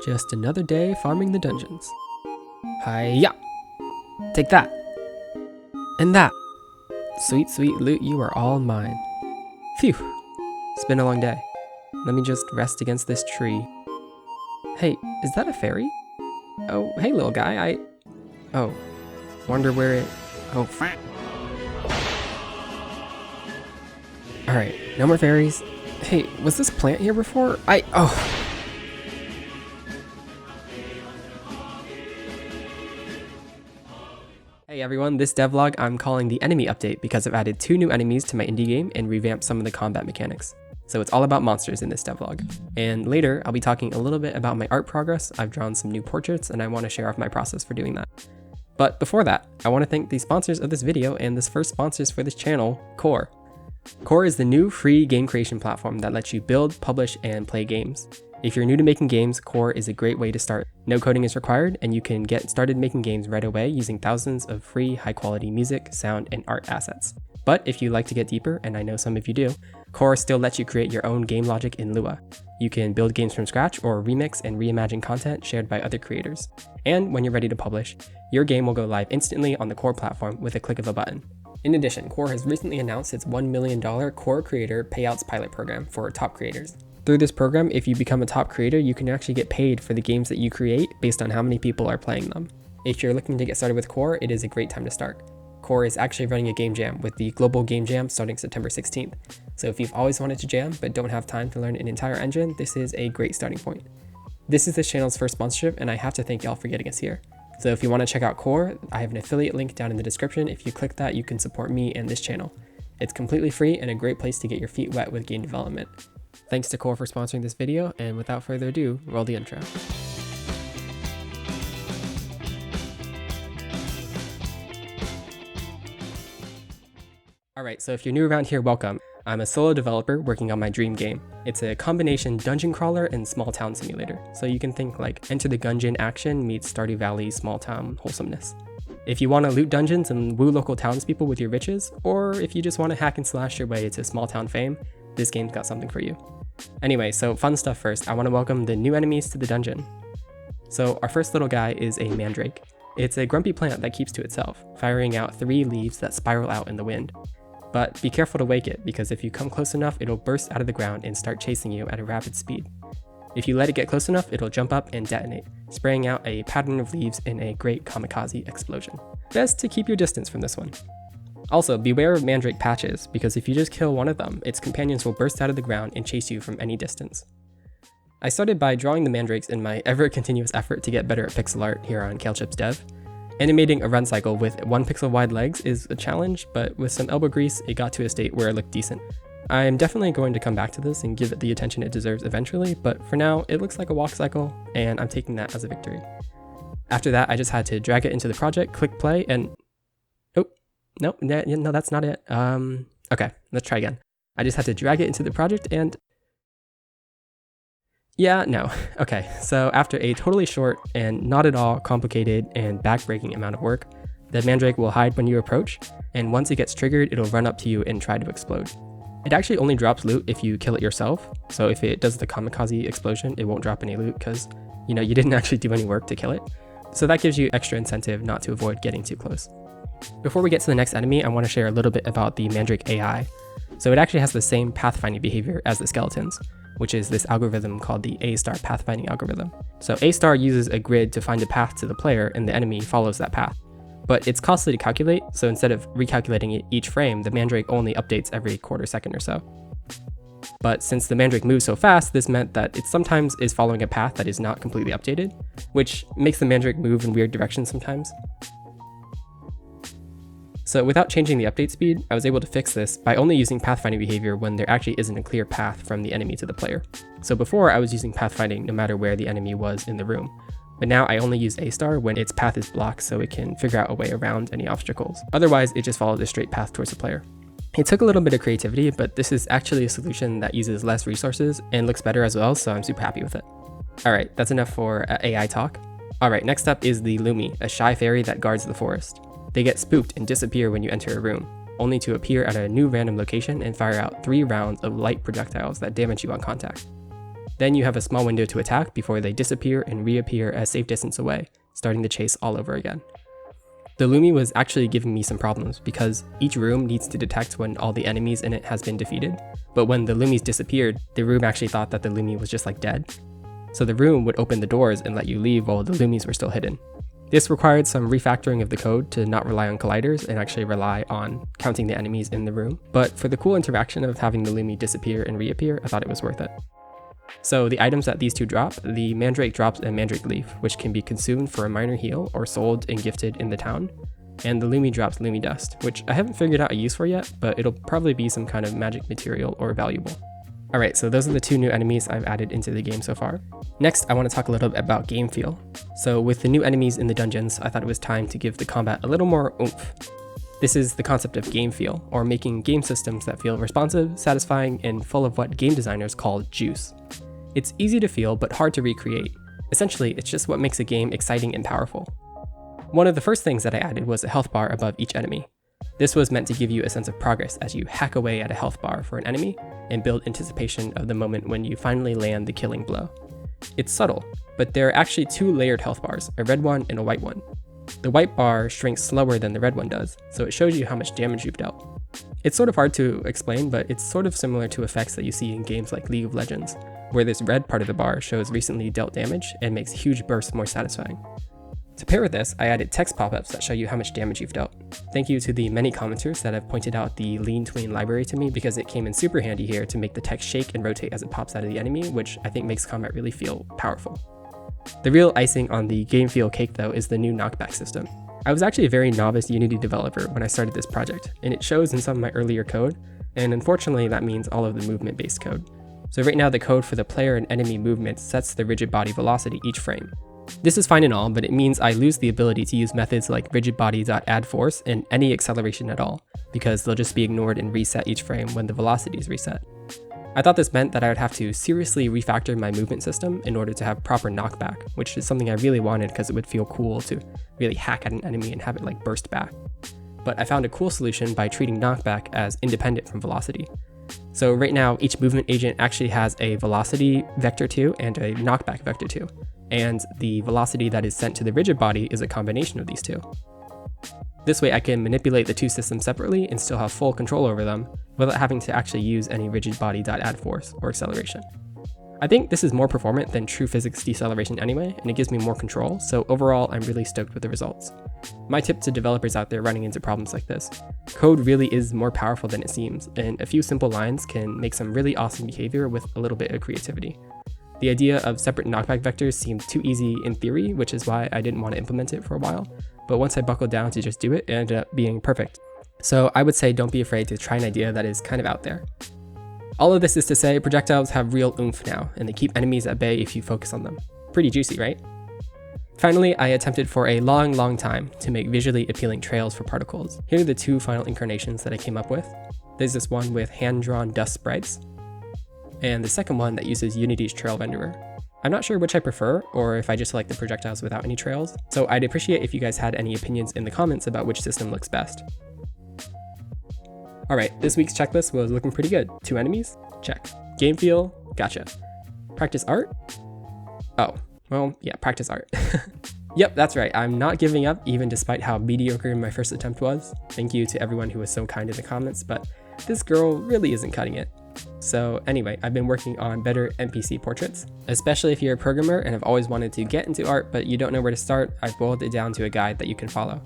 Just another day farming the dungeons. Hiya! Take that! And that! Sweet, sweet loot, you are all mine. Phew! It's been a long day. Let me just rest against this tree. Hey, is that a fairy? Oh, hey little guy, Oh, wonder where it... Oh, Alright, no more fairies. Hey, was this plant here before? Oh! Hey everyone, this devlog I'm calling the enemy update because I've added 2 new enemies to my indie game and revamped some of the combat mechanics. So it's all about monsters in this devlog. And later, I'll be talking a little bit about my art progress. I've drawn some new portraits and I want to share off my process for doing that. But before that, I want to thank the sponsors of this video and the first sponsors for this channel, Core. Core is the new free game creation platform that lets you build, publish, and play games. If you're new to making games, Core is a great way to start. No coding is required, and you can get started making games right away using thousands of free, high-quality music, sound, and art assets. But if you'd like to get deeper, and I know some of you do, Core still lets you create your own game logic in Lua. You can build games from scratch or remix and reimagine content shared by other creators. And when you're ready to publish, your game will go live instantly on the Core platform with a click of a button. In addition, Core has recently announced its $1 million Core Creator Payouts pilot program for top creators. Through this program, if you become a top creator, you can actually get paid for the games that you create based on how many people are playing them. If you're looking to get started with Core, it is a great time to start. Core is actually running a game jam with the Global Game Jam starting September 16th. So if you've always wanted to jam but don't have time to learn an entire engine, this is a great starting point. This is this channel's first sponsorship, and I have to thank y'all for getting us here. So if you want to check out Core, I have an affiliate link down in the description. If you click that, you can support me and this channel. It's completely free and a great place to get your feet wet with game development. Thanks to Core for sponsoring this video, and without further ado, roll the intro. Alright, so if you're new around here, welcome. I'm a solo developer working on my dream game. It's a combination dungeon crawler and small town simulator, so you can think like Enter the Gungeon action meets Stardew Valley small town wholesomeness. If you want to loot dungeons and woo local townspeople with your riches, or if you just want to hack and slash your way to small town fame, this game's got something for you. Anyway, so fun stuff first. I want to welcome the new enemies to the dungeon. So our first little guy is a mandrake. It's a grumpy plant that keeps to itself, firing out 3 leaves that spiral out in the wind. But be careful to wake it, because if you come close enough, it'll burst out of the ground and start chasing you at a rapid speed. If you let it get close enough, it'll jump up and detonate, spraying out a pattern of leaves in a great kamikaze explosion. Best to keep your distance from this one. Also, beware of mandrake patches, because if you just kill one of them, its companions will burst out of the ground and chase you from any distance. I started by drawing the mandrakes in my ever-continuous effort to get better at pixel art here on KalechippsDev. Animating a run cycle with 1 pixel wide legs is a challenge, but with some elbow grease, it got to a state where it looked decent. I am definitely going to come back to this and give it the attention it deserves eventually, but for now, it looks like a walk cycle, and I'm taking that as a victory. After that, I just had to drag it into the project, click play, and... Oh, no, that's not it. Okay, let's try again. I just had to drag it into the project and... Yeah, no. Okay, so after a totally short and not at all complicated and backbreaking amount of work, the mandrake will hide when you approach, and once it gets triggered, it'll run up to you and try to explode. It actually only drops loot if you kill it yourself, so if it does the kamikaze explosion, it won't drop any loot because, you didn't actually do any work to kill it. So that gives you extra incentive not to avoid getting too close. Before we get to the next enemy, I want to share a little bit about the mandrake AI. So it actually has the same pathfinding behavior as the skeletons, which is this algorithm called the A-star pathfinding algorithm. So A-star uses a grid to find a path to the player, and the enemy follows that path. But it's costly to calculate, so instead of recalculating it each frame, the mandrake only updates every quarter second or so. But since the mandrake moves so fast, this meant that it sometimes is following a path that is not completely updated, which makes the mandrake move in weird directions sometimes. So without changing the update speed, I was able to fix this by only using pathfinding behavior when there actually isn't a clear path from the enemy to the player. So before, I was using pathfinding no matter where the enemy was in the room, but now I only use A-star when its path is blocked so it can figure out a way around any obstacles. Otherwise, it just follows a straight path towards the player. It took a little bit of creativity, but this is actually a solution that uses less resources and looks better as well, so I'm super happy with it. Alright, that's enough for AI talk. Alright, next up is the Lumi, a shy fairy that guards the forest. They get spooked and disappear when you enter a room, only to appear at a new random location and fire out 3 rounds of light projectiles that damage you on contact. Then you have a small window to attack before they disappear and reappear a safe distance away, starting the chase all over again. The Lumi was actually giving me some problems because each room needs to detect when all the enemies in it has been defeated, but when the Lumis disappeared, the room actually thought that the Lumi was just like dead. So the room would open the doors and let you leave while the Lumis were still hidden. This required some refactoring of the code to not rely on colliders and actually rely on counting the enemies in the room, but for the cool interaction of having the Lumi disappear and reappear, I thought it was worth it. So the items that these two drop, the Mandrake drops a Mandrake leaf, which can be consumed for a minor heal or sold and gifted in the town, and the Lumi drops Lumi dust, which I haven't figured out a use for yet, but it'll probably be some kind of magic material or valuable. Alright, so those are the two new enemies I've added into the game so far. Next, I want to talk a little bit about game feel. So with the new enemies in the dungeons, I thought it was time to give the combat a little more oomph. This is the concept of game feel, or making game systems that feel responsive, satisfying, and full of what game designers call juice. It's easy to feel, but hard to recreate. Essentially, it's just what makes a game exciting and powerful. One of the first things that I added was a health bar above each enemy. This was meant to give you a sense of progress as you hack away at a health bar for an enemy and build anticipation of the moment when you finally land the killing blow. It's subtle, but there are actually two layered health bars, a red one and a white one. The white bar shrinks slower than the red one does, so it shows you how much damage you've dealt. It's sort of hard to explain, but it's sort of similar to effects that you see in games like League of Legends, where this red part of the bar shows recently dealt damage and makes huge bursts more satisfying. To pair with this, I added text pop-ups that show you how much damage you've dealt. Thank you to the many commenters that have pointed out the Lean Tween library to me because it came in super handy here to make the text shake and rotate as it pops out of the enemy, which I think makes combat really feel powerful. The real icing on the game feel cake though is the new knockback system. I was actually a very novice Unity developer when I started this project, and it shows in some of my earlier code, and unfortunately that means all of the movement-based code. So right now the code for the player and enemy movements sets the rigid body velocity each frame. This is fine and all, but it means I lose the ability to use methods like rigidbody.addForce and any acceleration at all, because they'll just be ignored and reset each frame when the velocity is reset. I thought this meant that I would have to seriously refactor my movement system in order to have proper knockback, which is something I really wanted because it would feel cool to really hack at an enemy and have it like burst back. But I found a cool solution by treating knockback as independent from velocity. So right now, each movement agent actually has a velocity vector 2 and a knockback vector 2, and the velocity that is sent to the rigid body is a combination of these two. This way I can manipulate the two systems separately and still have full control over them without having to actually use any rigidbody.addForce or acceleration. I think this is more performant than true physics deceleration anyway, and it gives me more control, so overall I'm really stoked with the results. My tip to developers out there running into problems like this: code really is more powerful than it seems, and a few simple lines can make some really awesome behavior with a little bit of creativity. The idea of separate knockback vectors seemed too easy in theory, which is why I didn't want to implement it for a while, but once I buckled down to just do it, it ended up being perfect. So I would say don't be afraid to try an idea that is kind of out there. All of this is to say projectiles have real oomph now, and they keep enemies at bay if you focus on them. Pretty juicy, right? Finally, I attempted for a long time to make visually appealing trails for particles. Here are the two final incarnations that I came up with. There's this one with hand-drawn dust sprites, and the second one that uses Unity's trail renderer. I'm not sure which I prefer, or if I just like the projectiles without any trails, so I'd appreciate if you guys had any opinions in the comments about which system looks best. Alright, this week's checklist was looking pretty good. 2 enemies? Check. Game feel? Gotcha. Practice art? Oh, well, yeah, practice art. Yep, that's right, I'm not giving up even despite how mediocre my first attempt was. Thank you to everyone who was so kind in the comments, but this girl really isn't cutting it. So anyway, I've been working on better NPC portraits. Especially if you're a programmer and have always wanted to get into art but you don't know where to start, I've boiled it down to a guide that you can follow.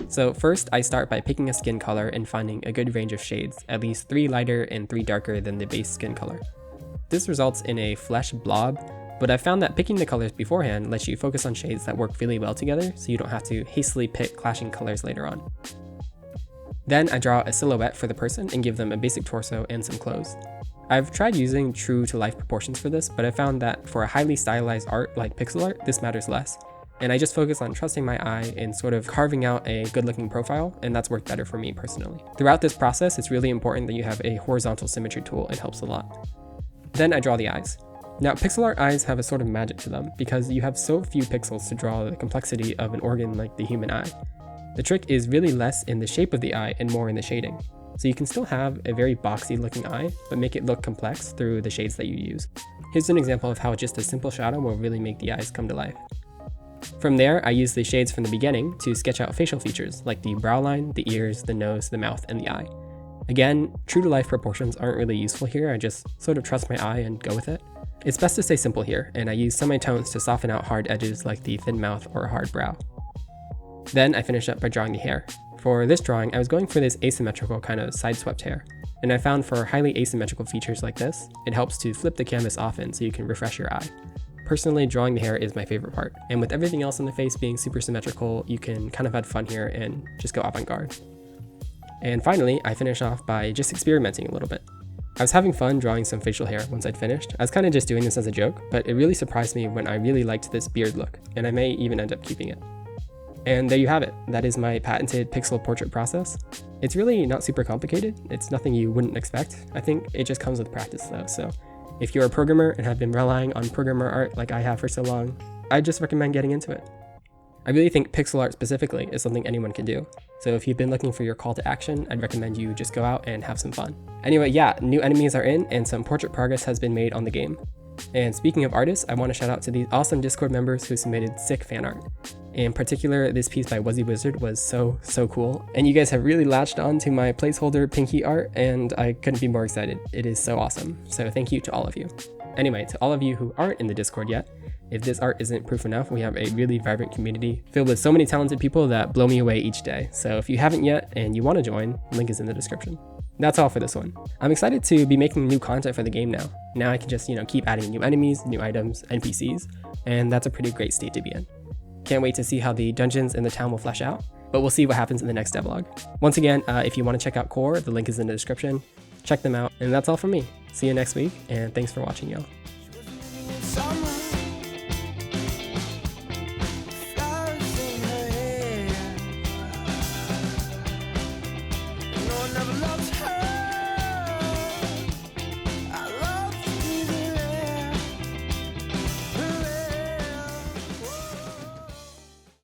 So first, I start by picking a skin color and finding a good range of shades, at least 3 lighter and 3 darker than the base skin color. This results in a flesh blob, but I found that picking the colors beforehand lets you focus on shades that work really well together, so you don't have to hastily pick clashing colors later on. Then I draw a silhouette for the person and give them a basic torso and some clothes. I've tried using true to life proportions for this, but I found that for a highly stylized art like pixel art, this matters less. And I just focus on trusting my eye and sort of carving out a good looking profile, and that's worked better for me personally. Throughout this process, it's really important that you have a horizontal symmetry tool. It helps a lot. Then I draw the eyes. Now, pixel art eyes have a sort of magic to them because you have so few pixels to draw the complexity of an organ like the human eye. The trick is really less in the shape of the eye and more in the shading. So you can still have a very boxy looking eye, but make it look complex through the shades that you use. Here's an example of how just a simple shadow will really make the eyes come to life. From there, I use the shades from the beginning to sketch out facial features like the brow line, the ears, the nose, the mouth, and the eye. Again, true to life proportions aren't really useful here, I just sort of trust my eye and go with it. It's best to stay simple here, and I use semitones to soften out hard edges like the thin mouth or a hard brow. Then I finish up by drawing the hair. For this drawing, I was going for this asymmetrical kind of side-swept hair, and I found for highly asymmetrical features like this, it helps to flip the canvas often so you can refresh your eye. Personally, drawing the hair is my favorite part, and with everything else on the face being super symmetrical, you can kind of have fun here and just go avant-garde. And finally, I finish off by just experimenting a little bit. I was having fun drawing some facial hair once I'd finished. I was kind of just doing this as a joke, but it really surprised me when I really liked this beard look, and I may even end up keeping it. And there you have it. That is my patented pixel portrait process. It's really not super complicated. It's nothing you wouldn't expect. I think it just comes with practice though, so if you're a programmer and have been relying on programmer art like I have for so long, I just recommend getting into it. I really think pixel art specifically is something anyone can do. So if you've been looking for your call to action, I'd recommend you just go out and have some fun. Anyway, yeah, new enemies are in and some portrait progress has been made on the game. And speaking of artists, I want to shout out to these awesome Discord members who submitted sick fan art. In particular, this piece by Wuzzy Wizard was so cool. And you guys have really latched on to my placeholder Pinky art, and I couldn't be more excited. It is so awesome. So thank you to all of you. Anyway, to all of you who aren't in the Discord yet, if this art isn't proof enough, we have a really vibrant community filled with so many talented people that blow me away each day. So if you haven't yet and you want to join, link is in the description. That's all for this one. I'm excited to be making new content for the game now. Now I can just, keep adding new enemies, new items, NPCs, and that's a pretty great state to be in. Can't wait to see how the dungeons in the town will flesh out, but we'll see what happens in the next devlog. Once again, if you want to check out Core, the link is in the description. Check them out, and that's all from me. See you next week, and thanks for watching, y'all.